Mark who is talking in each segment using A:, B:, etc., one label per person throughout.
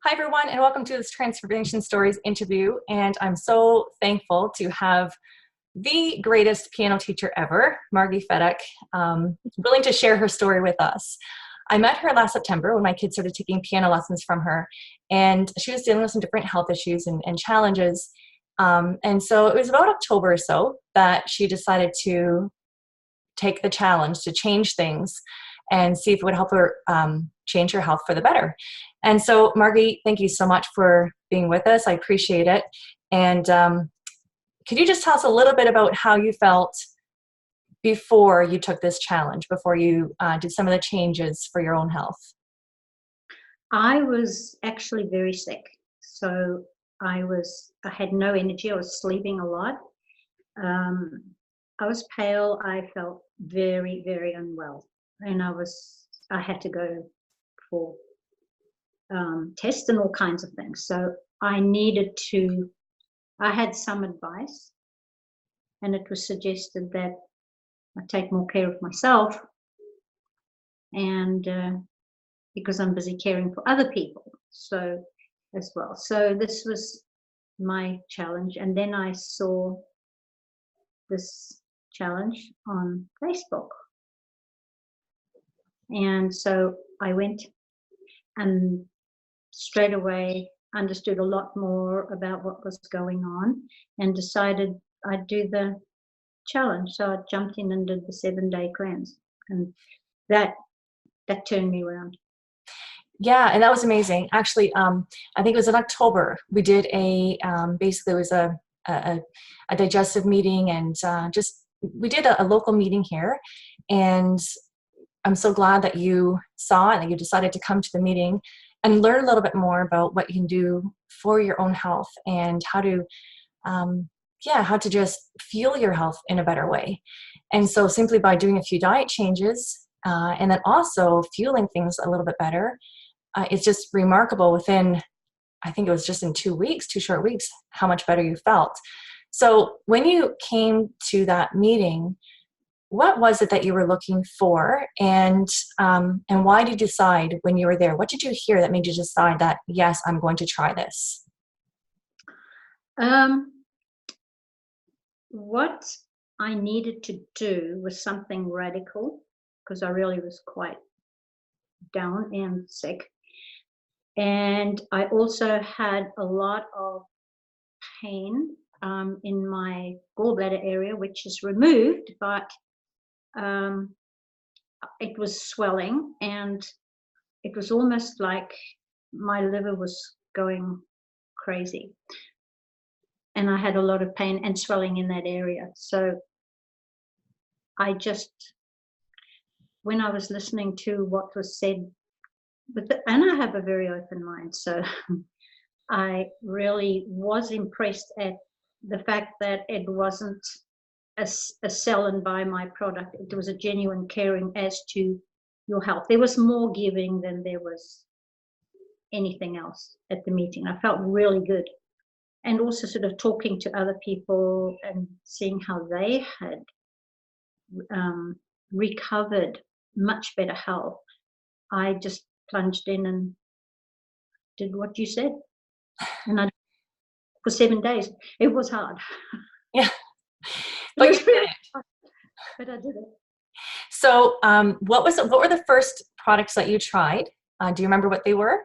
A: Hi, everyone, and welcome to this Transformation Stories interview. And I'm so thankful to have the greatest piano teacher ever, Margie Feduck, willing to share her story with us. I met her last September when my kids started taking piano lessons from her, and she was dealing with some different health issues and challenges. And so it was about October or so that she decided to take the challenge to change things and see if it would help her change her health for the better. And so, Margie, thank you so much for being with us. I appreciate it. And could you just tell us a little bit about how you felt before you took this challenge, before you did some of the changes for your own health?
B: I was actually very sick. So I had no energy. I was sleeping a lot. I was pale. I felt very, very unwell. And I had to go for tests and all kinds of things. So I had some advice, and it was suggested that I take more care of myself, and because I'm busy caring for other people, so as well. So this was my challenge, and then I saw this challenge on Facebook, and so I went and straight away understood a lot more about what was going on and decided I'd do the challenge. So I jumped in and did the 7-day cleanse, and that turned me around.
A: Yeah, and that was amazing. Actually, I think it was in October. We did basically it was a digestive meeting, and we did a local meeting here. And I'm so glad that you saw it and that you decided to come to the meeting and learn a little bit more about what you can do for your own health and how to just fuel your health in a better way. And so simply by doing a few diet changes and then also fueling things a little bit better, it's just remarkable within, I think it was just in 2 weeks, 2 short weeks, how much better you felt. So when you came to that meeting, what was it that you were looking for, and why did you decide when you were there? What did you hear that made you decide that, yes, I'm going to try this?
B: What I needed to do was something radical, because I really was quite down and sick. And I also had a lot of pain in my gallbladder area, which is removed, but it was swelling, and it was almost like my liver was going crazy. And I had a lot of pain and swelling in that area. So when I was listening to what was said, and I have a very open mind, so I really was impressed at the fact that it wasn't a sell and buy my product. It was a genuine caring as to your health. There was more giving than there was anything else at the meeting. I felt really good. And also sort of talking to other people and seeing how they had recovered much better health. I just plunged in and did what you said. And for 7 days, it was hard.
A: Yeah, but you did it.
B: But I did it.
A: So what were the first products that you tried? Do you remember what they were?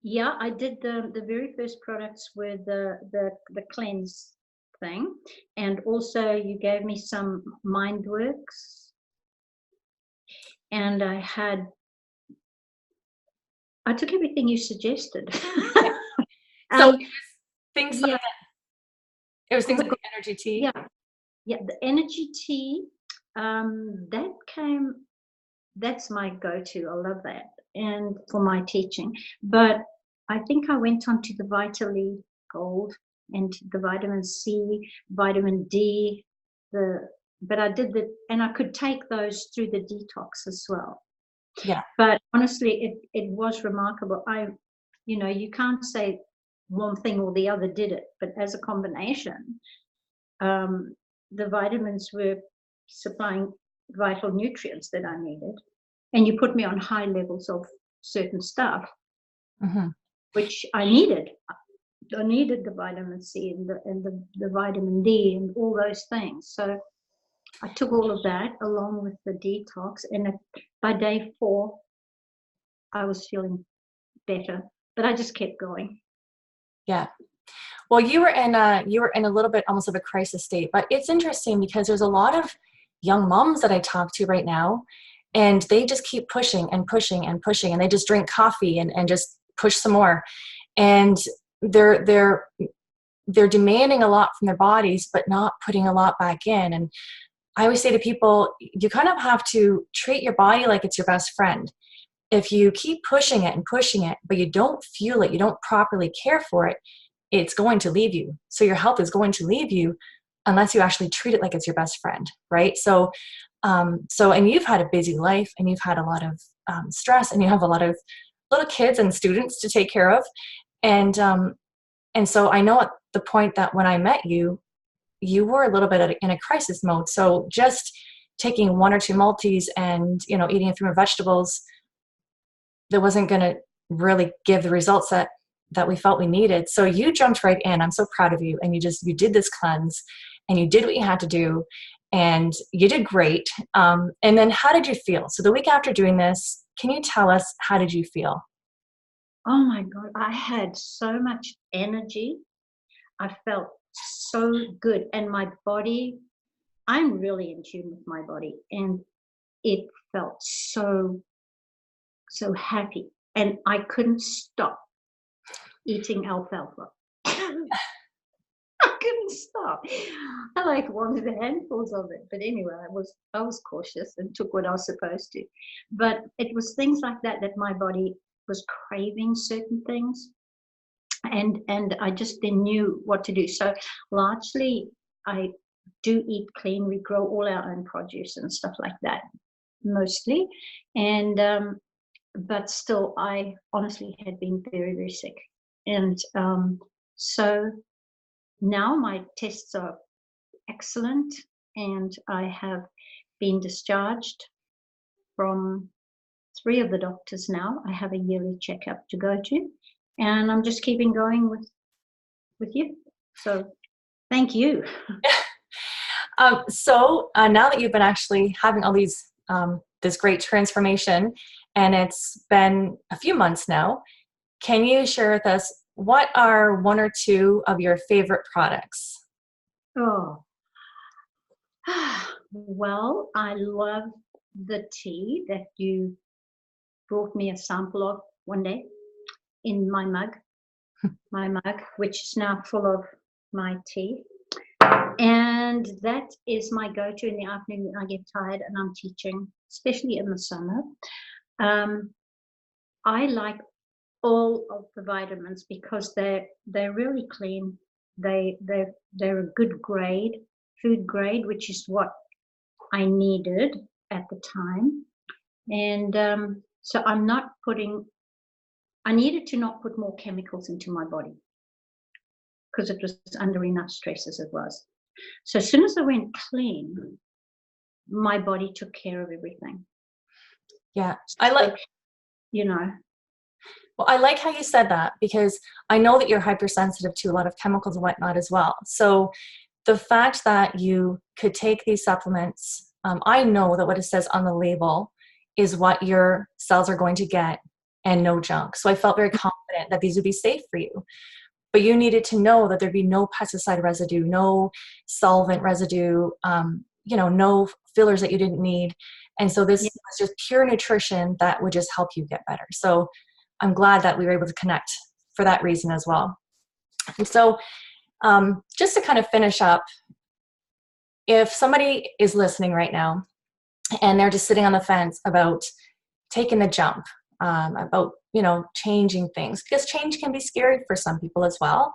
B: Yeah, I did the very first products were the cleanse thing, and also you gave me some MindWorks, and I took everything you suggested.
A: So things like it was things like the energy tea.
B: Yeah, the energy tea. That's my go-to. I love that, and for my teaching. But I think I went on to the Vitally Gold and the vitamin C, vitamin D. But I did and I could take those through the detox as well.
A: Yeah.
B: But honestly, it was remarkable. You can't say one thing or the other did it, but as a combination, the vitamins were supplying vital nutrients that I needed, and you put me on high levels of certain stuff.
A: Mm-hmm.
B: which I needed. I needed the vitamin C and the vitamin D and all those things. So I took all of that along with the detox, and by day 4, I was feeling better, but I just kept going.
A: Yeah. Well, you were in a little bit almost of a crisis state, but it's interesting because there's a lot of young moms that I talk to right now, and they just keep pushing and pushing and pushing, and they just drink coffee and just push some more. And they're demanding a lot from their bodies, but not putting a lot back in. And I always say to people, you kind of have to treat your body like it's your best friend. If you keep pushing it, but you don't fuel it, you don't properly care for it, it's going to leave you. So your health is going to leave you unless you actually treat it like it's your best friend, right? So, and you've had a busy life, and you've had a lot of stress, and you have a lot of little kids and students to take care of, and so I know at the point that when I met you, you were a little bit in a crisis mode. So just taking 1 or 2 multis and eating a few more vegetables, that wasn't going to really give the results that we felt we needed. So you jumped right in. I'm so proud of you. And you did this cleanse, and you did what you had to do, and you did great. And then how did you feel? So the week after doing this, can you tell us, how did you feel?
B: Oh my God, I had so much energy. I felt so good. And my body, I'm really in tune with my body. And it felt so happy. And I couldn't stop eating alfalfa. I couldn't stop. I wanted handfuls of it. But anyway, I was cautious and took what I was supposed to. But it was things like that my body was craving certain things. And I just then knew what to do. So largely I do eat clean. We grow all our own produce and stuff like that, mostly. And but still, I honestly had been very, very sick. And so now my tests are excellent, and I have been discharged from 3 of the doctors now. I have a yearly checkup to go to, and I'm just keeping going with you. So thank you.
A: So now that you've been actually having all these this great transformation, and it's been a few months now, can you share with us, what are 1 or 2 of your favorite products?
B: Oh, well, I love the tea that you brought me a sample of one day in my mug, which is now full of my tea. And that is my go-to in the afternoon when I get tired and I'm teaching, especially in the summer. I like all of the vitamins because they're really clean. They're a good grade, food grade, which is what I needed at the time. And so I needed to not put more chemicals into my body because it was under enough stress as it was. So as soon as I went clean, my body took care of everything.
A: Yeah, I like, well, I like how you said that, because I know that you're hypersensitive to a lot of chemicals and whatnot as well. So the fact that you could take these supplements, I know that what it says on the label is what your cells are going to get, and no junk. So I felt very confident that these would be safe for you. But you needed to know that there'd be no pesticide residue, no solvent residue, no fillers that you didn't need. And so this was just pure nutrition that would just help you get better. So I'm glad that we were able to connect for that reason as well. And so just to kind of finish up, if somebody is listening right now and they're just sitting on the fence about taking the jump, about changing things, because change can be scary for some people as well,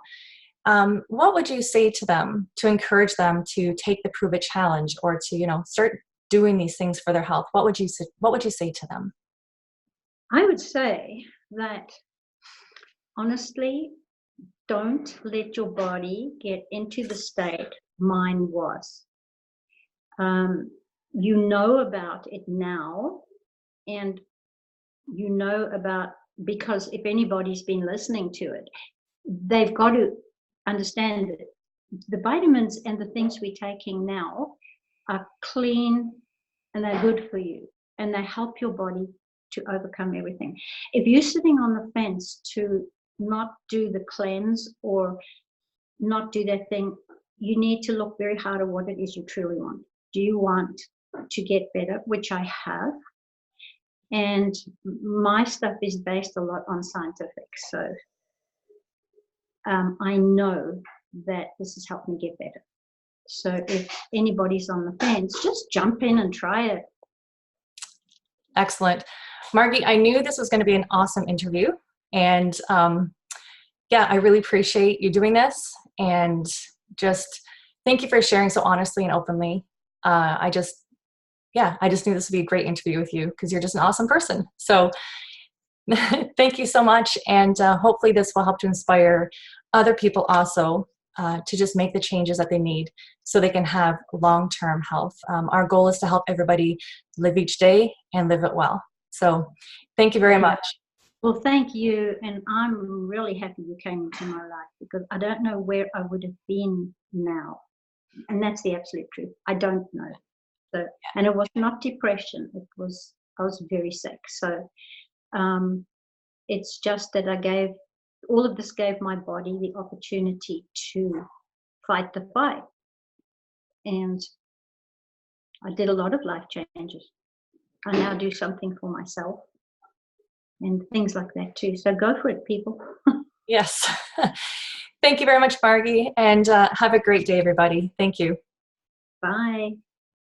A: what would you say to them to encourage them to take the Prove It challenge, or to start doing these things for their health? What would you say to them?
B: I would say that, honestly, don't let your body get into the state mine was. You know about it now, and you know about because if anybody's been listening to it, they've got to understand that the vitamins and the things we're taking now are clean and they're good for you and they help your body to overcome everything. If you're sitting on the fence to not do the cleanse or not do that thing, you need to look very hard at what it is you truly want. Do you want to get better, which I have? And my stuff is based a lot on scientific. So I know that this has helped me get better. So if anybody's on the fence, just jump in and try it.
A: Excellent. Margie, I knew this was going to be an awesome interview. And yeah, I really appreciate you doing this. And just thank you for sharing so honestly and openly. I just knew this would be a great interview with you because you're just an awesome person. So thank you so much. And hopefully this will help to inspire other people also to just make the changes that they need so they can have long-term health. Our goal is to help everybody live each day and live it well. So thank you very much.
B: Well, thank you. And I'm really happy you came into my life because I don't know where I would have been now. And that's the absolute truth. I don't know. So, and it was not depression. I was very sick. So it's just that all of this gave my body the opportunity to fight the fight. And I did a lot of life changes. I now do something for myself and things like that too. So go for it, people.
A: Yes. Thank you very much, Margie. And have a great day, everybody. Thank you.
B: Bye.